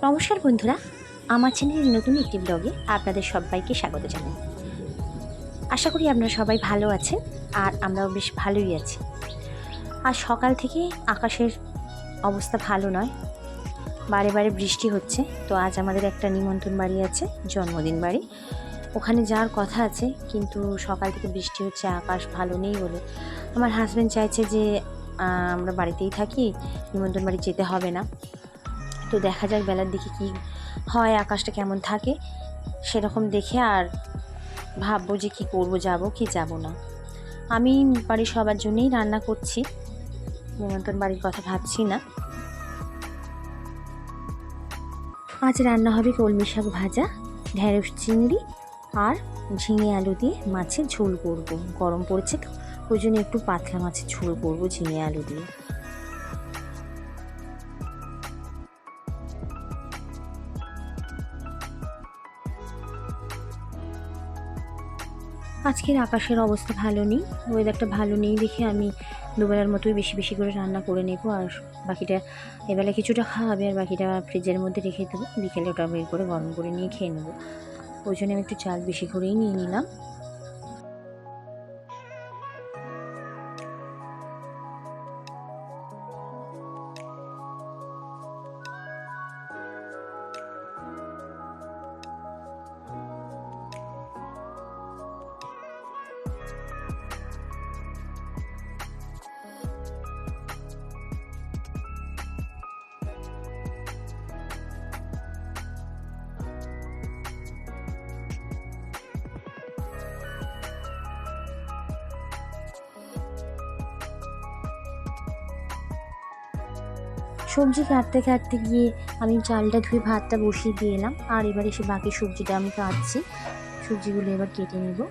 নমস্কার বন্ধুরা, আমার চ্যানেলের নতুন একটি ব্লগে আপনাদের সবাইকে স্বাগত জানাই। আশা করি আপনারা সবাই ভালো আছেন আর আমরাও বেশ ভালোই আছি। আর সকাল থেকে আকাশের অবস্থা ভালো নয়, বারে বারে বৃষ্টি হচ্ছে। তো আজ আমাদের একটা নিমন্ত্রণ বাড়ি আছে, জন্মদিন বাড়ি, ওখানে যাওয়ার কথা আছে, কিন্তু সকাল থেকে বৃষ্টি হচ্ছে, আকাশ ভালো নেই বলে আমার হাজব্যান্ড চাইছে যে আমরা বাড়িতেই থাকি, নিমন্ত্রণ বাড়ি যেতে হবে না। তো দেখা যাক বেলার দিকে কি হয়, আকাশটা কেমন থাকে সেরকম দেখে আর ভাববো যে কি করব, যাব কি যাব না। আমি বাড়ির সবার জন্যই রান্না করছি, নিমন্ত্রণ বাড়ির কথা ভাবছি না। আজ রান্না হবে কলমি শাক ভাজা, ঢেঁড়স চিংড়ি আর ঝিঙে আলু দিয়ে মাছের ঝোল করব। গরম পড়ছে তো, ওই জন্য একটু পাতলা মাছের ঝোল করব ঝিঙে আলু দিয়ে। আজকের আকাশের অবস্থা ভালো নেই, ওয়েদারটা ভালো নেই দেখে আমি দুবেলার মতোই বেশি বেশি করে রান্না করে নেব। আর বাকিটা এবেলা কিছুটা খাওয়াবে আর বাকিটা ফ্রিজের মধ্যে রেখে দেবো, বিকেলে ওটা বের করে গরম করে নিয়ে খেয়ে নেবো। ওই জন্য আমি একটু চাল বেশি করেই নিয়ে নিলাম। সবজি কাটতে কাটতে গিয়ে আমি চালটা ধুয়ে ভাতটা বসিয়ে দিয়ে এলাম, আর এবার এসে বাকি সবজিটা আমি কাটছি। সবজিগুলো এবার কেটে নেব।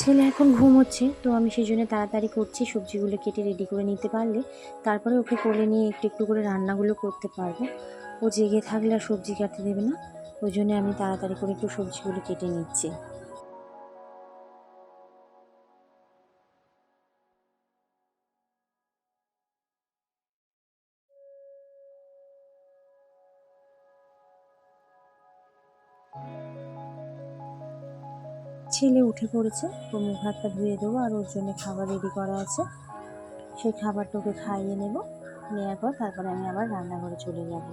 ছেলে এখন ঘুমোচ্ছে, তো আমি সেই জন্য তাড়াতাড়ি করছি। সবজিগুলো কেটে রেডি করে নিতে পারলে তারপরে ওকে কোলে নিয়ে একটু একটু করে রান্নাগুলো করতে পারবো। ও জেগে থাকলে আর সবজি কাটতে দেবে না, ওই জন্য আমি তাড়াতাড়ি করে একটু সবজিগুলো কেটে নিচ্ছি। ছেলে উঠে পড়েছে, তো মুখ হাতটা ধুয়ে দেবো, আর ওর জন্য খাবার রেডি করা আছে, সেই খাবারটা ওকে খাইয়ে নেব। নেওয়ার পর তারপরে আমি আবার রান্নাঘরে চলে যাব।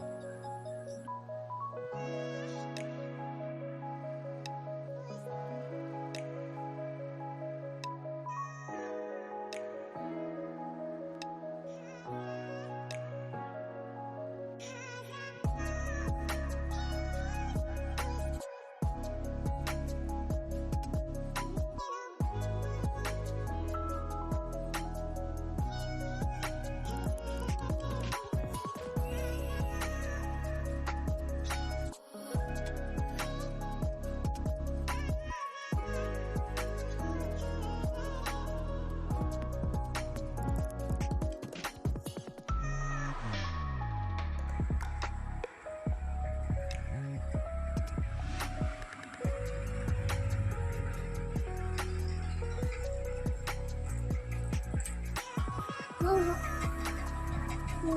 ছেলের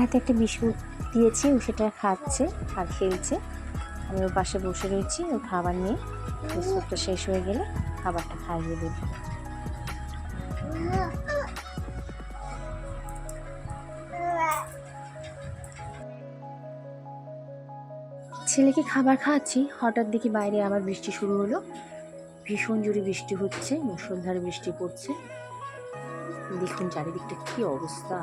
হাতে একটা বিস্কুট দিয়েছি, ও সেটা খাচ্ছে আর খেলছে। আমি ওর পাশে বসে রয়েছি, ও খাবার নিয়ে। বিস্কুটটা শেষ হয়ে গেলে খাবারটা খাইয়ে দেব। ছেলেকে খাবার খাওয়াচ্ছি, হঠাৎ দেখি বাইরে আবার বৃষ্টি শুরু হলো। ভীষণ জোরে বৃষ্টি হচ্ছে, মুষলধারে বৃষ্টি পড়ছে। দেখুন চারিদিকটা কি অবস্থা।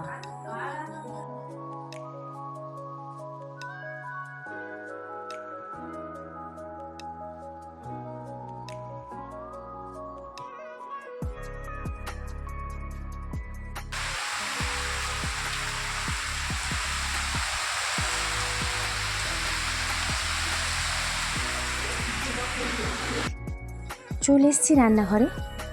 চলে এসেছি রান্নাঘরে।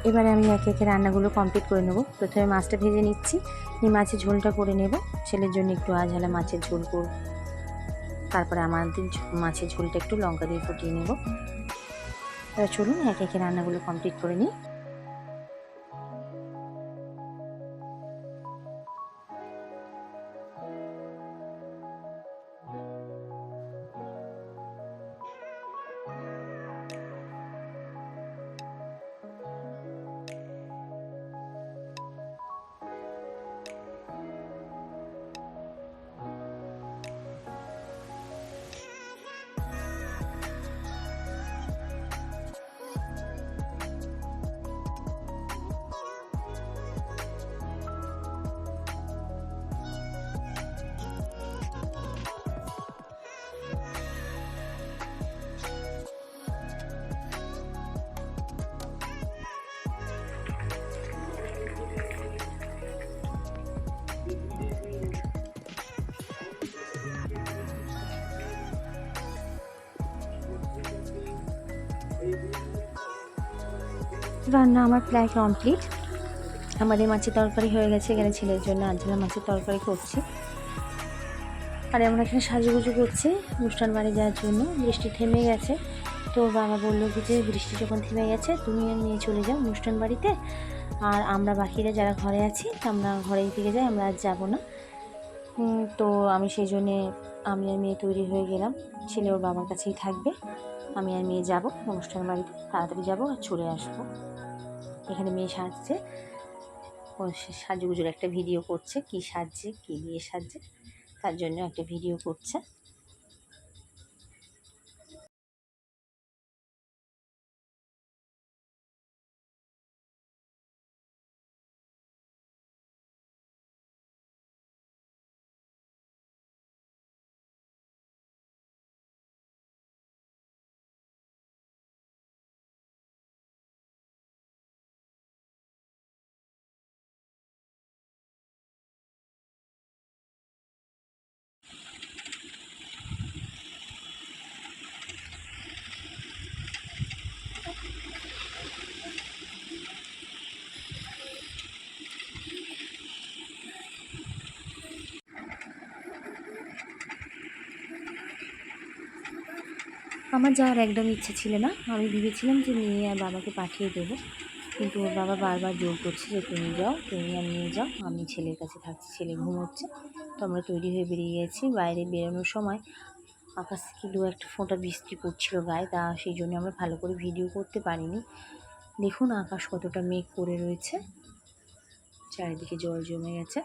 এবারে আমি একে একে রান্নাগুলো কমপ্লিট করে নেব। প্রথমে মাছটা ভেজে নিচ্ছি, এই মাছের ঝোলটা করে নেব। ছেলের জন্য একটু আঝালা মাছের ঝোল করব, তারপরে আমাদের মাছের ঝোলটা একটু লঙ্কা দিয়ে ফুটিয়ে নেব। এবার চলুন একে একে রান্নাগুলো কমপ্লিট করে নিই। রান্না আমার প্রায় কমপ্লিট। আমাদের মাছের তরকারি হয়ে গেছে, এখানে ছেলের জন্য আজকে মাছের তরকারি করছি। আর আমরা এখানে সাজুগুজু করছি অনুষ্ঠান বাড়ি যাওয়ার জন্য। বৃষ্টি থেমে গেছে, তো বাবা বললো যে বৃষ্টি যখন থেমে গেছে তুমি নিয়ে চলে যাও অনুষ্ঠান বাড়িতে, আর আমরা বাকিরা যারা ঘরে আছি আমরা ঘরেই থেকে যাই, আমরা আজ যাবো না। তো আমি সেই জন্যে আমি আর মেয়ে তৈরি হয়ে গেলাম। ছেলে ওর বাবার কাছেই থাকবে, আমি আর মেয়ে যাবো অনুষ্ঠান বাড়িতে, তাড়াতাড়ি যাবো আর চলে আসবো। এখানে মেয়ে সাজছে, ও সাজুগুজুর একটা ভিডিও করছে, কি সাজছে কি দিয়ে সাজছে তার জন্য একটা ভিডিও করছে। আমার যাওয়ার একদম ইচ্ছা ছিল না, আমি ভেবেছিলাম যে মেয়ে আর বাবাকে পাঠিয়ে দেবো, কিন্তু ওর বাবা বারবার জোর করছে যে তুমি যাও, তুমি আর নিয়ে যাও, আমি ছেলের কাছে থাকছি, ছেলে ঘুমোচ্ছে। তো আমরা তৈরি হয়ে বেরিয়ে গেছি। বাইরে বেরোনোর সময় আকাশ থেকে দু একটা ফোঁটা বৃষ্টি পড়ছিল গায়ে, তা সেই জন্য আমরা ভালো করে ভিডিও করতে পারিনি। দেখুন আকাশ কতটা মেঘ করে রয়েছে, চারিদিকে জল জমে গেছে।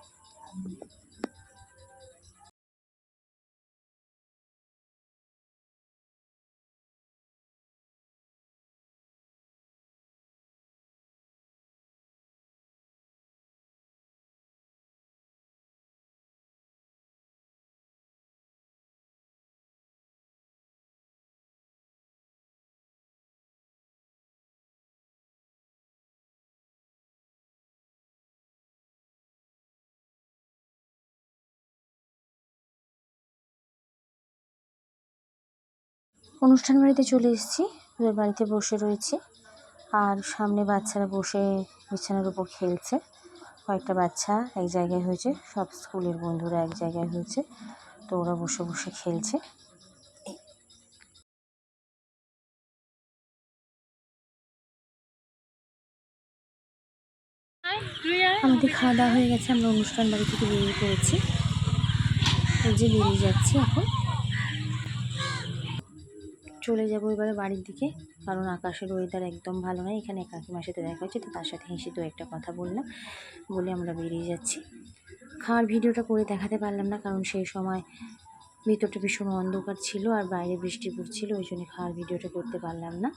অনুষ্ঠান বাড়িতে চলে এসেছি, ওদের বাড়িতে বসে রয়েছি। আর সামনে বাচ্চারা বসে বিছানার উপর খেলছে। কয়েকটা বাচ্চা এক জায়গায় হয়েছে, সব স্কুলের বন্ধুরা এক জায়গায় হয়েছে। তো ওরা বসে বসে খেলছে। আমাদের খাওয়া দাওয়া হয়ে গেছে, আমরা অনুষ্ঠান বাড়ি থেকে বেরিয়ে পড়েছি। এই যে বেরিয়ে যাচ্ছি, এখন চলে যাবো এবারে বাড়ির দিকে, কারণ আকাশের ওয়েদার একদম ভালো নয়। এখানে কাকিমার সাথে দেখা হচ্ছে, তো তার সাথে হেসে তো একটা কথা বললাম বলে আমরা বেরিয়ে যাচ্ছি। খাওয়ার ভিডিওটা করে দেখাতে পারলাম না, কারণ সেই সময় ভিতরটা ভীষণ অন্ধকার ছিল আর বাইরে বৃষ্টি পড়ছিল, ওই জন্য খাওয়ার ভিডিওটা করতে পারলাম না।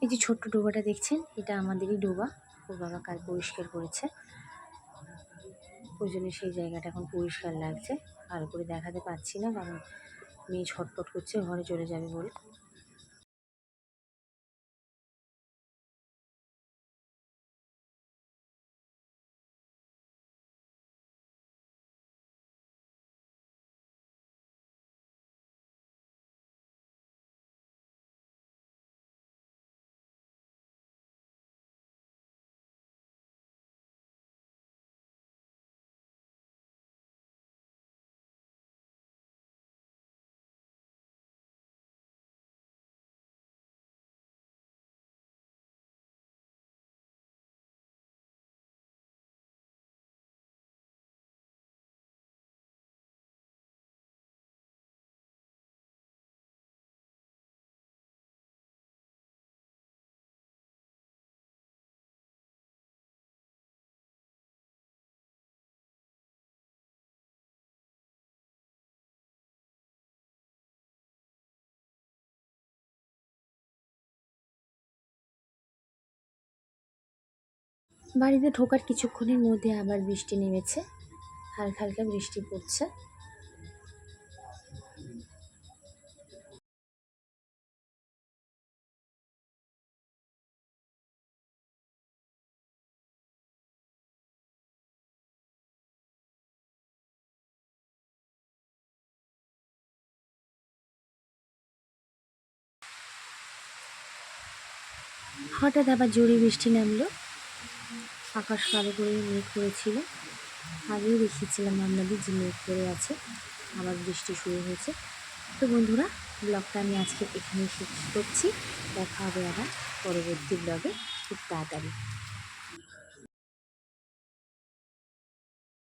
এই যে ছোট্ট ডোবাটা দেখছেন, এটা আমাদেরই ডোবা। ওর বাবা কাল পরিষ্কার করেছে, ওই জন্য সেই জায়গাটা এখন পরিষ্কার লাগছে। ভালো করে দেখাতে পারছি না, কারণ মেয়ে ছটফট করছে ঘরে চলে যাবে বলে। বাড়িতে ঢোকার কিছুক্ষণের মধ্যে আবার বৃষ্টি নেমেছে, হালকা হালকা বৃষ্টি পড়ছে। হঠাৎ আবার জোরে বৃষ্টি নামলো, আকাশ কালো করে মেঘ করেছিল। আগেও দেখিয়েছিলাম আপনাদের যে মেঘ করে আছে, আবার বৃষ্টি শুরু হয়েছে। তো বন্ধুরা, ব্লগটা আমি আজকে এখানেই শেষ করছি। দেখা হবে আবার পরবর্তী ব্লগে খুব তাড়াতাড়ি।